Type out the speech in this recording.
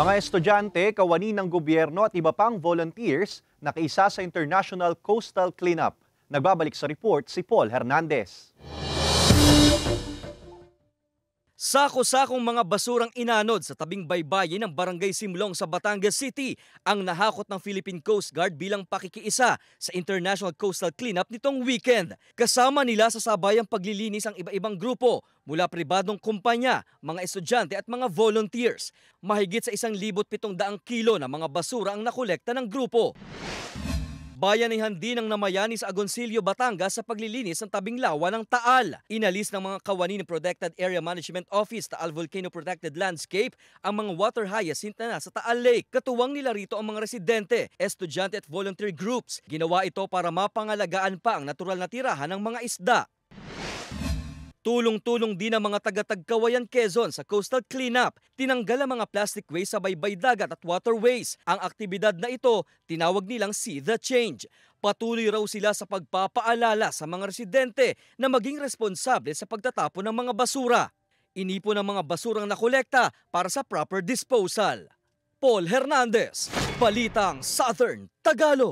Mga estudyante, kawani ng gobyerno at iba pang volunteers nakiisa sa International Coastal Cleanup. Nagbabalik sa report si Paul Hernandez. Sako-sakong mga basurang inanod sa tabing baybayin ng Barangay Simlong sa Batangas City ang nahakot ng Philippine Coast Guard bilang pakikiisa sa International Coastal Cleanup nitong weekend. Kasama nila sa sabayang paglilinis ang iba-ibang grupo mula pribadong kumpanya, mga estudyante at mga volunteers. Mahigit sa 1,700 kilo na mga basura ang nakolekta ng grupo. Bayanihan din ang namayani sa Agoncillo, Batangas sa paglilinis ng tabing lawa ng Taal. Inalis ng mga kawani ng Protected Area Management Office Taal Volcano Protected Landscape ang mga water hyacinth na nasa Taal Lake. Katuwang nila rito ang mga residente, estudyante at volunteer groups. Ginawa ito para mapangalagaan pa ang natural na tirahan ng mga isda. Tulong-tulong din ang mga taga-Tagkawayan, Quezon sa coastal cleanup. Tinanggal ang mga plastic waste sa baybay dagat at waterways. Ang aktibidad na ito, tinawag nilang See the Change. Patuloy raw sila sa pagpapaalala sa mga residente na maging responsable sa pagtatapon ng mga basura. Inipon ang mga basurang nakolekta para sa proper disposal. Paul Hernandez, Balitang Southern Tagalog.